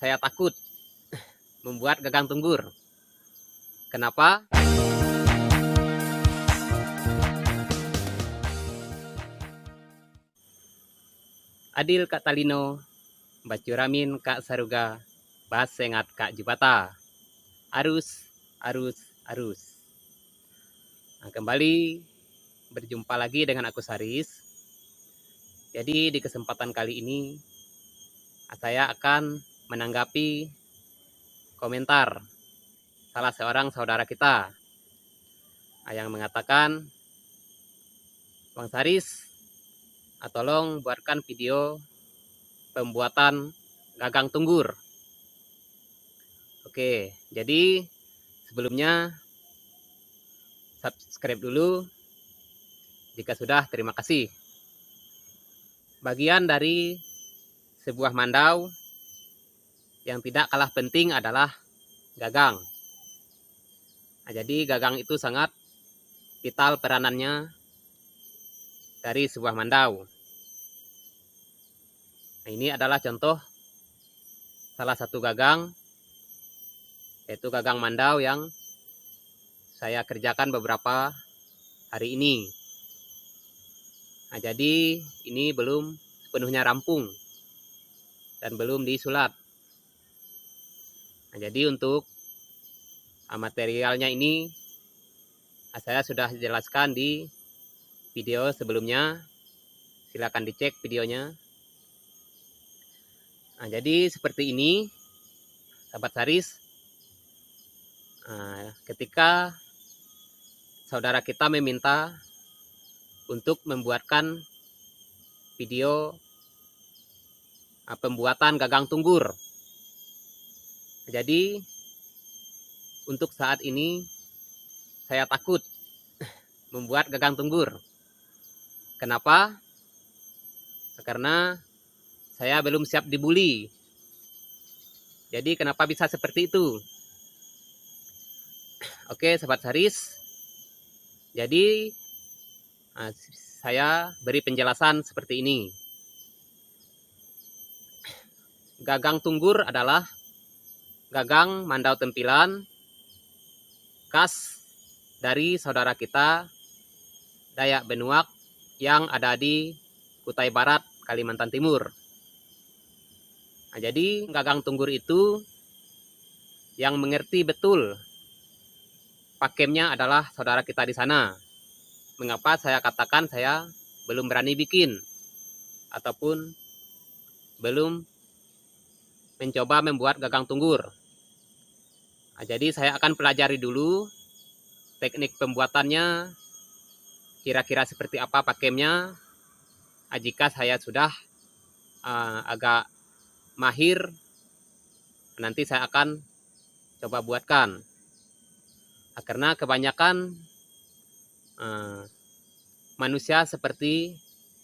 saya takut membuat gagang tunggur. Kenapa? Adil Kak Talino, bacuramin Kak Saruga, bas sengat Kak Jubata. Arus, arus, arus. Nah, kembali berjumpa lagi dengan aku Saris. Jadi di kesempatan kali ini saya akan menanggapi komentar salah seorang saudara kita yang mengatakan, Bang Saris, tolong buatkan video pembuatan gagang tunggur. Oke, jadi sebelumnya subscribe dulu. Jika sudah, terima kasih. Bagian dari sebuah mandau yang tidak kalah penting adalah gagang. Nah, jadi gagang itu sangat vital peranannya dari sebuah mandau. Nah, ini adalah contoh salah satu gagang, yaitu gagang mandau yang saya kerjakan beberapa hari ini. Nah, jadi ini belum sepenuhnya rampung dan belum disulat. Nah, jadi untuk materialnya ini saya sudah jelaskan di video sebelumnya. Silakan dicek videonya. Nah, jadi seperti ini, sahabat Saris. Ketika saudara kita meminta untuk membuatkan video pembuatan gagang tunggur. Jadi untuk saat ini saya takut membuat gagang tunggur. Kenapa? Karena saya belum siap dibully. Jadi kenapa bisa seperti itu? Oke, sahabat Saris. Jadi saya beri penjelasan seperti ini. Gagang tunggur adalah gagang mandau tempilan khas dari saudara kita Dayak Benuak yang ada di Kutai Barat, Kalimantan Timur. Nah, jadi gagang tunggur itu yang mengerti betul pakemnya adalah saudara kita di sana. Mengapa saya katakan saya belum berani bikin ataupun belum mencoba membuat gagang tunggur. Nah, jadi saya akan pelajari dulu teknik pembuatannya, kira-kira seperti apa pakemnya. Jika saya sudah agak mahir, nanti saya akan coba buatkan. Karena kebanyakan manusia seperti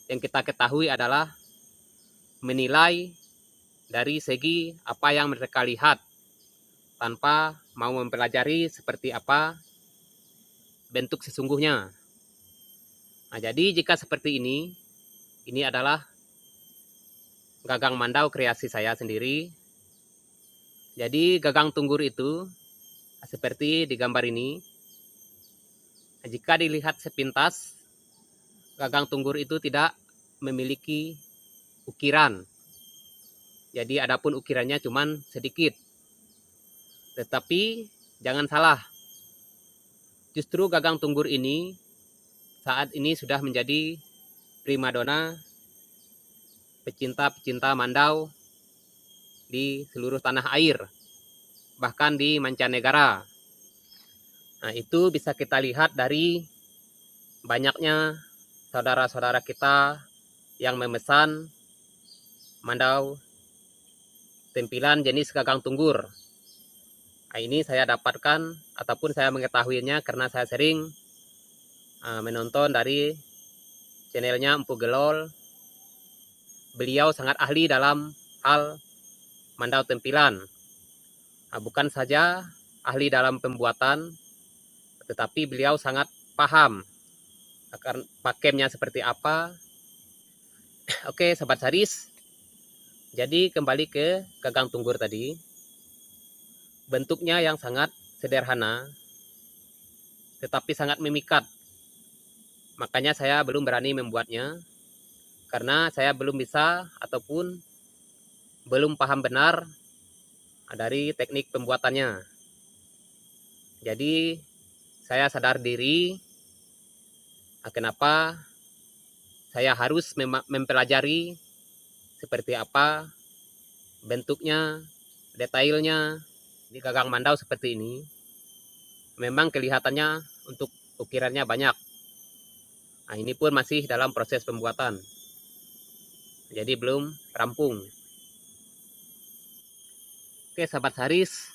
yang kita ketahui adalah menilai dari segi apa yang mereka lihat tanpa mau mempelajari seperti apa bentuk sesungguhnya. Nah, jadi jika seperti ini adalah gagang mandau kreasi saya sendiri. Jadi gagang tunggur itu seperti di gambar ini. Jika dilihat sepintas, gagang tunggur itu tidak memiliki ukiran. Jadi adapun ukirannya cuman sedikit. Tetapi jangan salah. Justru gagang tunggur ini saat ini sudah menjadi primadona pecinta-pecinta mandau di seluruh tanah air, bahkan di mancanegara. Nah, itu bisa kita lihat dari banyaknya saudara-saudara kita yang memesan mandau tempilan jenis gagang tunggur. Nah, ini saya dapatkan ataupun saya mengetahuinya karena saya sering menonton dari channelnya Empu Gelol. Beliau sangat ahli dalam hal mandau tempilan. Nah, bukan saja ahli dalam pembuatan, tetapi beliau sangat paham akan pakemnya seperti apa. Oke, sahabat Saris. Jadi kembali ke gagang tunggur tadi, bentuknya yang sangat sederhana, tetapi sangat memikat. Makanya saya belum berani membuatnya, karena saya belum bisa ataupun belum paham benar dari teknik pembuatannya. Jadi saya sadar diri kenapa saya harus mempelajari seperti apa bentuknya, detailnya di gagang mandau seperti ini. Memang kelihatannya untuk ukirannya banyak. Nah, ini pun masih dalam proses pembuatan. Jadi belum rampung. Oke, sahabat Saris.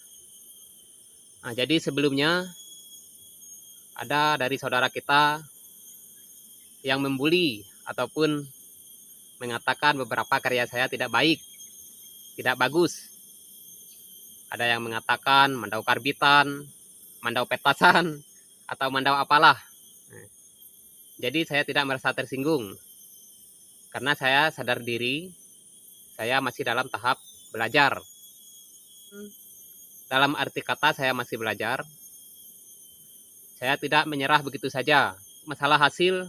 Nah, jadi sebelumnya ada dari saudara kita yang membuli ataupun mengatakan beberapa karya saya tidak baik, tidak bagus. Ada yang mengatakan mandau karbitan, mandau petasan, atau mandau apalah. Jadi saya tidak merasa tersinggung, karena saya sadar diri, saya masih dalam tahap belajar. Dalam arti kata saya masih belajar, saya tidak menyerah begitu saja. Masalah hasil,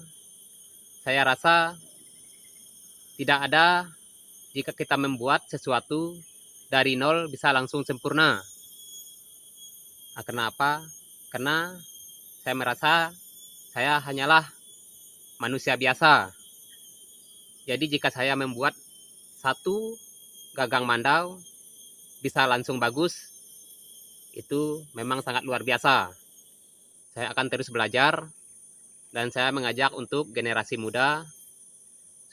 saya rasa tidak ada jika kita membuat sesuatu dari nol bisa langsung sempurna. Nah, kenapa? Karena saya merasa saya hanyalah manusia biasa. Jadi jika saya membuat satu gagang mandau bisa langsung bagus, itu memang sangat luar biasa. Saya akan terus belajar, dan saya mengajak untuk generasi muda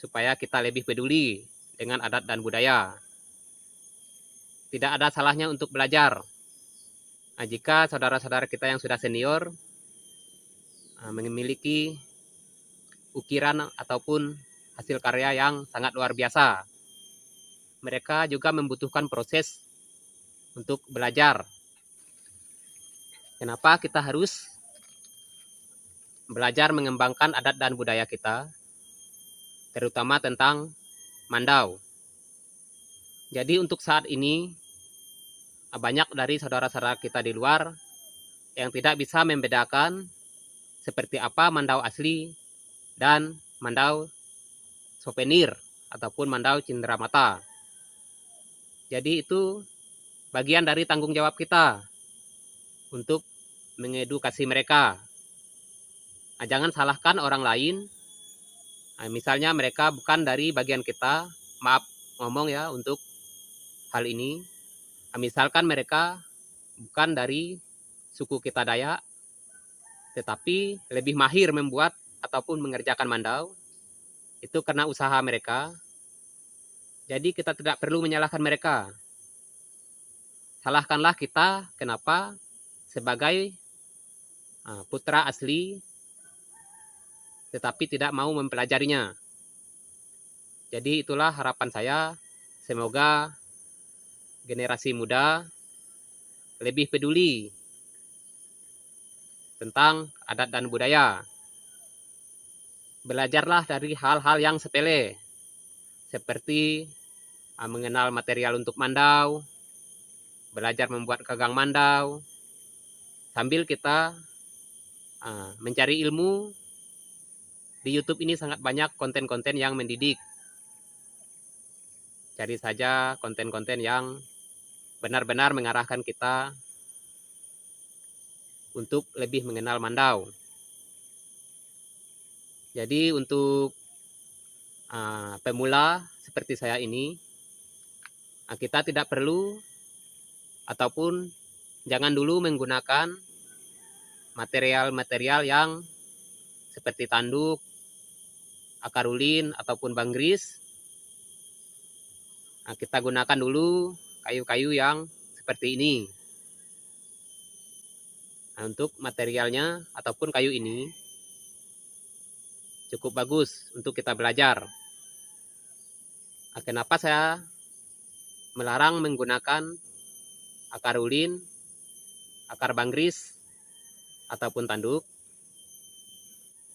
supaya kita lebih peduli dengan adat dan budaya. Tidak ada salahnya untuk belajar. Nah, jika saudara-saudara kita yang sudah senior memiliki ukiran ataupun hasil karya yang sangat luar biasa, mereka juga membutuhkan proses untuk belajar. Kenapa kita harus belajar mengembangkan adat dan budaya kita, terutama tentang mandau. Jadi untuk saat ini, banyak dari saudara-saudara kita di luar yang tidak bisa membedakan seperti apa mandau asli dan mandau souvenir ataupun mandau cenderamata. Jadi itu bagian dari tanggung jawab kita untuk mengedukasi mereka. Nah, jangan salahkan orang lain. Nah, misalnya mereka bukan dari bagian kita, maaf ngomong ya untuk hal ini. Nah, misalkan mereka bukan dari suku kita Dayak, tetapi lebih mahir membuat ataupun mengerjakan mandau, itu karena usaha mereka. Jadi kita tidak perlu menyalahkan mereka. Salahkanlah kita kenapa sebagai putra asli tetapi tidak mau mempelajarinya. Jadi itulah harapan saya, semoga generasi muda lebih peduli tentang adat dan budaya. Belajarlah dari hal-hal yang sepele, seperti mengenal material untuk mandau, belajar membuat gagang mandau, sambil kita mencari ilmu. Di YouTube ini sangat banyak konten-konten yang mendidik. Cari saja konten-konten yang benar-benar mengarahkan kita untuk lebih mengenal mandau. Jadi untuk pemula seperti saya ini, kita tidak perlu ataupun jangan dulu menggunakan material-material yang seperti tanduk, akar ulin, ataupun banggris. Nah, kita gunakan dulu kayu-kayu yang seperti ini. Nah, untuk materialnya ataupun kayu ini cukup bagus untuk kita belajar. Nah, kenapa saya melarang menggunakan akar ulin, akar banggris, ataupun tanduk?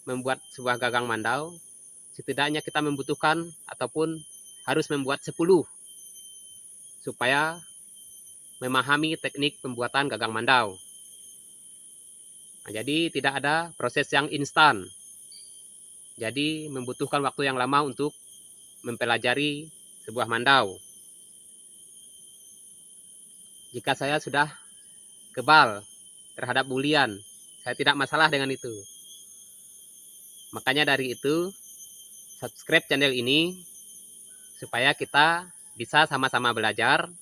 Membuat sebuah gagang mandau, setidaknya kita membutuhkan ataupun harus membuat 10 supaya memahami teknik pembuatan gagang mandau. Nah, jadi tidak ada proses yang instan. Jadi membutuhkan waktu yang lama untuk mempelajari sebuah mandau. Jika saya sudah kebal terhadap bulian, saya tidak masalah dengan itu. Makanya dari itu, subscribe channel ini supaya kita bisa sama-sama belajar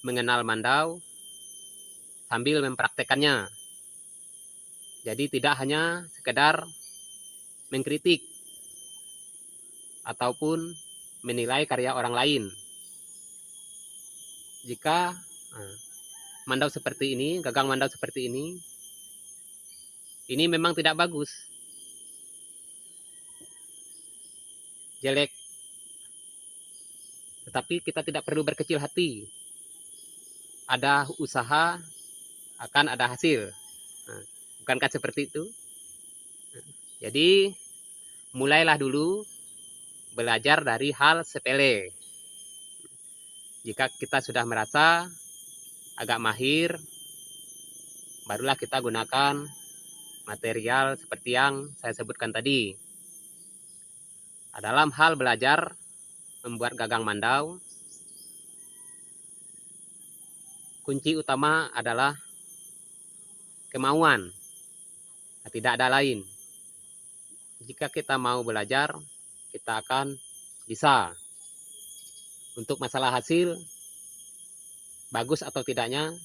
mengenal mandau sambil mempraktekannya. Jadi tidak hanya sekedar mengkritik ataupun menilai karya orang lain. Jika mandau seperti ini, gagang mandau seperti ini memang tidak bagus, jelek. Tetapi kita tidak perlu berkecil hati. Ada usaha, akan ada hasil. Bukankah seperti itu? Jadi, mulailah dulu belajar dari hal sepele. Jika kita sudah merasa agak mahir, barulah kita gunakan material seperti yang saya sebutkan tadi. Dalam hal belajar membuat gagang mandau, kunci utama adalah kemauan, tidak ada lain. Jika kita mau belajar, kita akan bisa. Untuk masalah hasil, bagus atau tidaknya,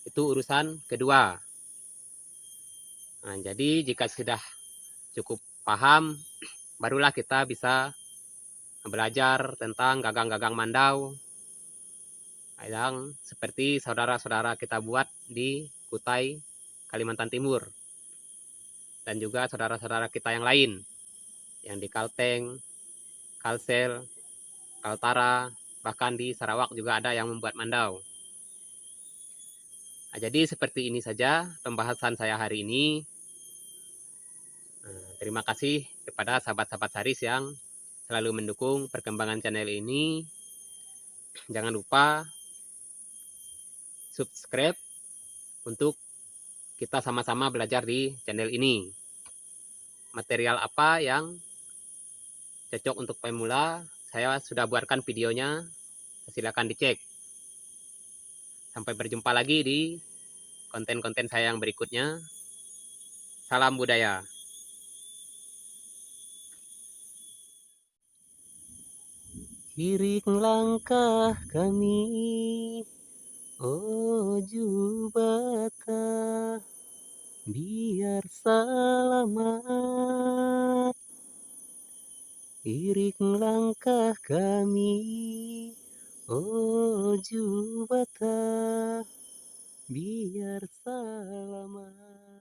itu urusan kedua. Nah, jadi jika sudah cukup paham, barulah kita bisa belajar tentang gagang-gagang mandau yang seperti saudara-saudara kita buat di Kutai, Kalimantan Timur. Dan juga saudara-saudara kita yang lain, yang di Kalteng, Kalsel, Kaltara, bahkan di Sarawak juga ada yang membuat mandau. Nah, jadi seperti ini saja pembahasan saya hari ini. Terima kasih kepada sahabat-sahabat Saris yang selalu mendukung perkembangan channel ini. Jangan lupa subscribe untuk kita sama-sama belajar di channel ini. Material apa yang cocok untuk pemula, saya sudah buatkan videonya, silakan dicek. Sampai berjumpa lagi di konten-konten saya yang berikutnya. Salam budaya. Iring langkah kami, oh Jubata, biar selamat. Iring langkah kami, oh Jubata, biar selamat.